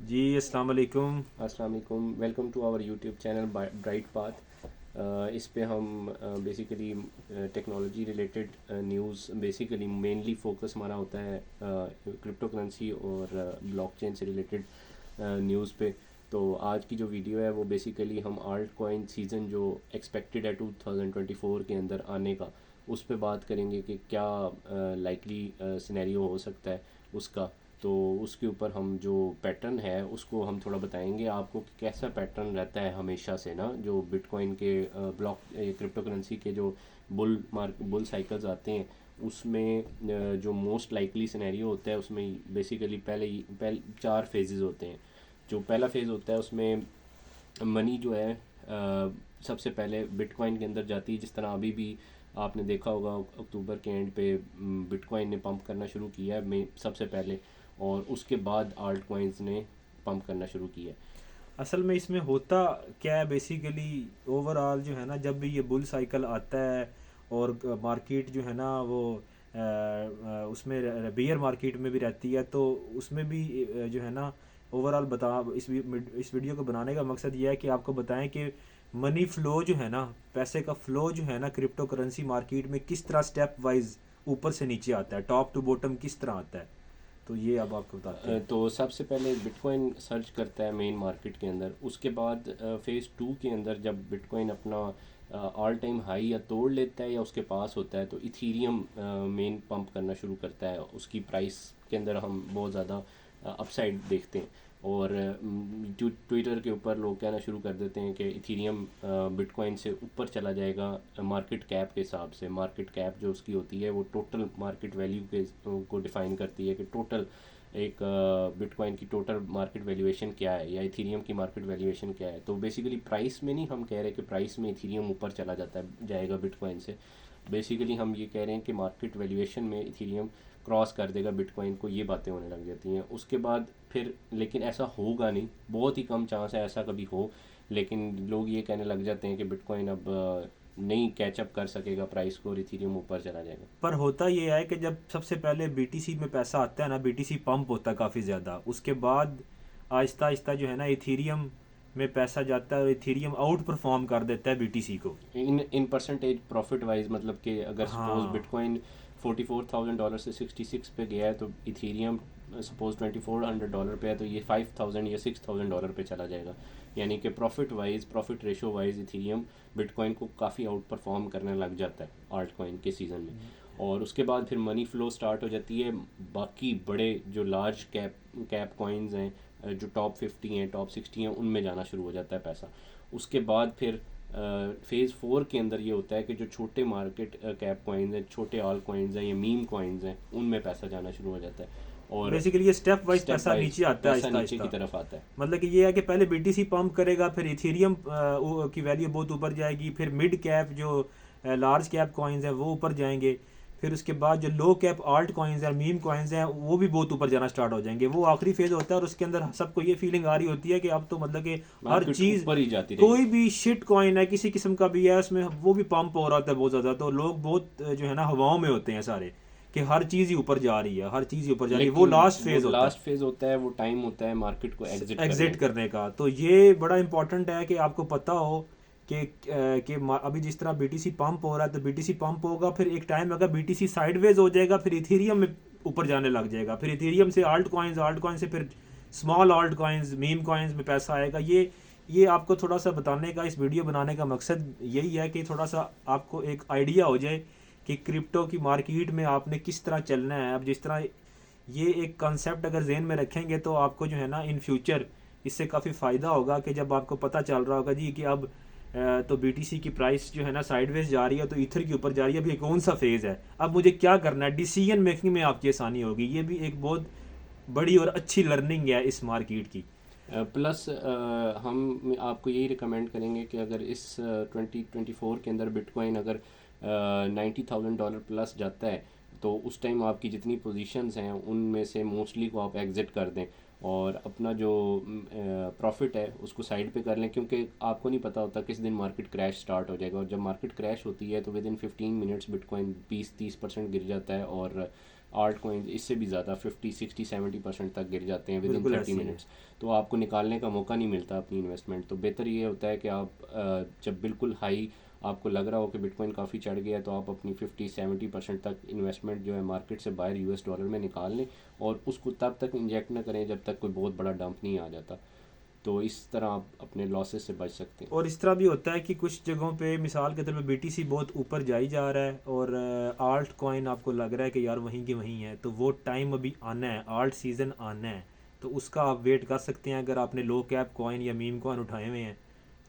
जी अस्सलाम वालेकुम। अस्सलाम वालेकुम। Welcome to our YouTube channel bright path. इस पे हम basically technology related news, basically mainly focus हमारा होता है क्रिप्टो करेंसी और ब्लॉकचेन से रिलेटेड न्यूज़ पे। तो आज की जो वीडियो है वो बेसिकली हम आल्ट कॉइन सीज़न जो एक्सपेक्टेड है 2024 के अंदर आने का, उस पे बात करेंगे कि क्या लाइकली सिनेरियो हो सकता है उसका। तो उसके ऊपर हम जो पैटर्न है उसको हम थोड़ा बताएंगे आपको कि कैसा पैटर्न रहता है हमेशा से ना, जो बिटकॉइन के ब्लॉक क्रिप्टो करेंसी के जो बुल साइकिल्स आते हैं उसमें जो मोस्ट लाइकली सिनेरियो होता है उसमें बेसिकली पहले 4 फेजेस होते हैं। जो पहला फेज़ होता है उसमें मनी जो है सबसे पहले बिटकॉइन के अंदर जाती है, जिस तरह अभी भी आपने देखा होगा अक्टूबर के एंड पे बिटकॉइन ने पंप करना शुरू किया है में सबसे पहले, और उसके बाद आल्ट कॉइन्स ने पंप करना शुरू किया है। असल में इसमें होता क्या है, बेसिकली ओवरऑल जो है ना, जब भी ये बुल साइकिल आता है और मार्केट जो है ना वो उसमें बियर मार्केट में भी रहती है, तो उसमें भी जो है ना ओवरऑल बता इस वीडियो को बनाने का मकसद ये है कि आपको बताएं कि मनी फ्लो जो है ना, पैसे का फ्लो जो है ना क्रिप्टो करेंसी मार्केट में किस तरह स्टेप वाइज ऊपर से नीचे आता है, टॉप टू बॉटम किस तरह आता है। तो ये अब आपको बताते हैं। तो सबसे पहले बिटकॉइन सर्च करता है मेन मार्केट के अंदर। उसके बाद फेज़ 2 के अंदर जब बिटकॉइन अपना ऑल टाइम हाई या तोड़ लेता है या उसके पास होता है तो इथीरियम मेन पंप करना शुरू करता है। उसकी प्राइस के अंदर हम बहुत ज़्यादा अपसाइड देखते हैं, और ट्विटर के ऊपर लोग कहना शुरू कर देते हैं कि इथीरियम बिटकॉइन से ऊपर चला जाएगा मार्केट कैप के हिसाब से। मार्केट कैप जो उसकी होती है वो टोटल मार्केट वैल्यू के को डिफ़ाइन करती है कि टोटल एक बिटकॉइन की टोटल मार्केट वैल्यूएशन क्या है या इथीरियम की मार्केट वैल्यूएशन क्या है। तो बेसिकली प्राइस में नहीं हम कह रहे कि प्राइस में इथीरियम ऊपर चला जाएगा बिटकॉइन से। बेसिकली हम ये कह रहे हैं कि मार्केट वैल्यूएशन में इथीरियम क्रॉस कर देगा बिटकॉइन को, ये बातें होने लग जाती हैं उसके बाद फिर। लेकिन ऐसा होगा नहीं, बहुत ही कम चांस है ऐसा कभी हो। लेकिन लोग ये कहने लग जाते हैं कि बिटकॉइन अब नहीं कैचअप कर सकेगा प्राइस को और इथीरियम ऊपर चला जाएगा। पर होता ये है कि जब सबसे पहले बीटीसी में पैसा आता है ना, बीटीसी पंप होता है काफ़ी ज़्यादा, उसके बाद आहिस्ता आहिस्ता जो है ना इथीरियम में पैसा जाता है और इथीरियम आउट परफॉर्म कर देता है बीटीसी को। इन परसेंटेज प्रॉफिट वाइज, मतलब कि अगर सपोज हाँ। बिटकॉइन $44,000 से 66 पे गया है तो इथीरियम सपोज $2,400 पे है, तो ये 5,000 या $6,000 पे चला जाएगा। यानी कि profit wise, profit ratio wise Ethereum bitcoin को काफ़ी आउट परफॉर्म करने लग जाता है आल्ट कॉइन के सीज़न में। और उसके बाद फिर मनी फ्लो स्टार्ट हो जाती है। बाकी बड़े जो लार्ज कैप कॉइन्स हैं, जो टॉप 50 हैं, टॉप 60 हैं, उनमें जाना शुरू हो जाता है पैसा। उसके बाद फिर फेज़ 4 के अंदर ये होता है कि जो छोटे मार्केट कैप कॉइन्स हैं, छोटे ऑल कॉइन्स हैं या मीम कॉइन्स हैं, उनमें पैसा जाना शुरू हो जाता है। और बेसिकली ये स्टेप वाइज स्टेप पैसा वाइज नीचे आता है पैसा आहिस्ता नीचे आहिस्ता। की तरफ आता है। मतलब कि ये है कि पहले बीटीसी पंप करेगा, फिर इथेरियम की वैल्यू बहुत ऊपर जाएगी, फिर मिड कैप जो लार्ज कैप कॉइन्स हैं वो ऊपर जाएंगे, फिर उसके बाद जो लो कैप आल्ट कॉइन्स हैं, मीम कॉइन्स हैं, वो भी बहुत ऊपर जाना स्टार्ट हो जाएंगे। वो आखिरी फेज होता है और उसके अंदर सबको ये फीलिंग आ रही होती है कि अब तो मतलब कि हर मार्केट चीज़, ऊपर ही जाती कोई रहेगी। भी शिट कॉइन है किसी किस्म का भी है उसमें, वो भी पंप हो रहा होता है बहुत ज़्यादा। तो लोग बहुत जो है ना हवाओं में होते हैं सारे, कि हर चीज़ ही ऊपर जा रही है, हर चीज़ ही ऊपर जा रही है। वो लेकिन लास्ट वो फेज होता है लास्ट फेज होता है, वो टाइम होता है मार्केट को एग्जिट एग्जिट करने का। करने का। तो ये बड़ा इंपॉर्टेंट है कि आपको पता हो कि अभी जिस तरह बीटीसी पंप हो रहा है तो बीटीसी पंप होगा, फिर एक टाइम अगर बीटीसी साइडवेज हो जाएगा, फिर इथेरियम में ऊपर जाने लग जाएगा, फिर इथेरियम से आल्ट कॉइन्स, आल्ट कॉइन से फिर small alt coins, meme coins में पैसा आएगा। ये आपको थोड़ा सा बताने का, इस वीडियो बनाने का मकसद यही है कि थोड़ा सा आपको एक आइडिया हो जाए कि क्रिप्टो की मार्केट में आपने किस तरह चलना है। अब जिस तरह ये एक कंसेप्ट अगर जहन में रखेंगे तो आपको जो है ना इन फ्यूचर इससे काफ़ी फ़ायदा होगा कि जब आपको पता चल रहा होगा जी कि अब तो बीटीसी की प्राइस जो है ना साइडवेज जा रही है, तो ईथर के ऊपर जा रही है, अब ये कौन सा फेज़ है, अब मुझे क्या करना है, डिसीजन मेकिंग में आपकी आसानी होगी। ये भी एक बहुत बड़ी और अच्छी लर्निंग है इस मार्केट की। प्लस हम आपको यही रिकमेंड करेंगे कि अगर इस 2024 के अंदर बिटकॉइन अगर $90,000 प्लस जाता है तो उस टाइम आपकी जितनी पोजीशंस हैं उनमें से मोस्टली को आप एग्ज़िट कर दें और अपना जो प्रॉफिट है उसको साइड पे कर लें, क्योंकि आपको नहीं पता होता किस दिन मार्केट क्रैश स्टार्ट हो जाएगा। और जब मार्केट क्रैश होती है तो विद इन 15 मिनट्स बिटकॉइन 20-30% गिर जाता है और आर्ट कॉइन्स इससे भी ज़्यादा 50, 60, 70% तक गिर जाते हैं विद इन बिल्कुल 30 ऐसे ही है। मिनट्स। तो आपको निकालने का मौका नहीं मिलता अपनी इन्वेस्टमेंट। तो बेहतर ये होता है कि आप जब बिल्कुल हाई आपको लग रहा हो कि बिटकॉइन काफ़ी चढ़ गया है, तो आप अपनी 50-70% तक इन्वेस्टमेंट जो है मार्केट से बाहर US डॉलर में निकाल लें, और उसको तब तक इंजेक्ट ना करें जब तक कोई बहुत बड़ा डंप नहीं आ जाता। तो इस तरह आप अपने लॉसेस से बच सकते हैं। और इस तरह भी होता है कि कुछ जगहों पे मिसाल के तौर पे BTC बहुत ऊपर जाई जा रहा है और आल्ट कॉइन आपको लग रहा है कि यार वहीं के वहीं है, तो वो टाइम अभी आना है, आल्ट सीज़न आना है, तो उसका आप वेट कर सकते हैं। अगर आपने लो कैप कॉइन या मीम कॉइन उठाए हुए हैं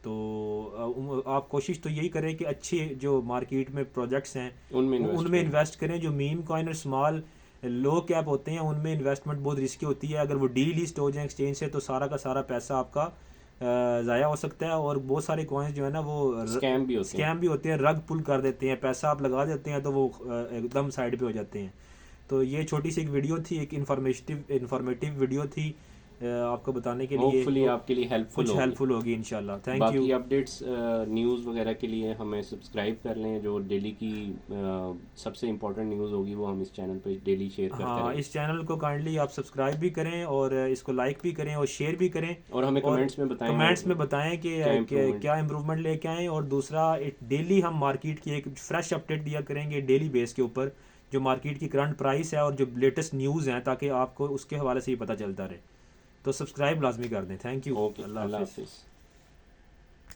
तो आप कोशिश तो यही करें कि अच्छे जो मार्केट में प्रोजेक्ट्स हैं उनमें इन्वेस्ट उनमें करें। इन्वेस्ट करें। जो मीम कॉइन और स्मॉल लो कैप होते हैं उनमें इन्वेस्टमेंट बहुत रिस्की होती है। अगर वो डी लिस्ट हो जाए एक्सचेंज से तो सारा का सारा पैसा आपका ज़ाया हो सकता है। और बहुत सारे कॉइन्स जो है ना वो स्कैम भी होते हैं। स्कैम भी होते हैं, रग पुल कर देते हैं, पैसा आप लगा देते हैं तो वो एकदम साइड पे हो जाते हैं। तो ये छोटी सी एक वीडियो थी, एक इन्फॉर्मेटिव वीडियो थी आपको बताने के लिए। होपफुली आपके लिए हेल्पफुल कुछ होगी। हेल्पफुल होगी इंशाल्लाह। थैंक बाकी यू। अपडेट्स न्यूज़ वगैरह के लिए हमें सब्सक्राइब कर लें। जो डेली की सबसे इम्पोर्टेंट न्यूज़ होगी वो हम इस चैनल पे डेली शेयर करते हाँ, रहेंगे। इस चैनल को काइंडली आप सब्सक्राइब भी करें और इसको लाइक भी करें और शेयर भी करें। और हमें और कमेंट्स में बताएं कमेंट्स में बताएं कि क्या इम्प्रूवमेंट। क्या इम्प्रूवमेंट लेके आएँ। और दूसरा, एक डेली हम मार्केट की एक फ्रेश अपडेट दिया करेंगे डेली बेस के ऊपर, जो मार्केट की करंट प्राइस है और जो लेटेस्ट न्यूज़ हैं, ताकि आपको उसके हवाले से ही पता चलता रहे। तो सब्सक्राइब लाजमी कर दें। Thank you. ओके, अल्लाह अल्लाह हाफिज़। हाफिज़।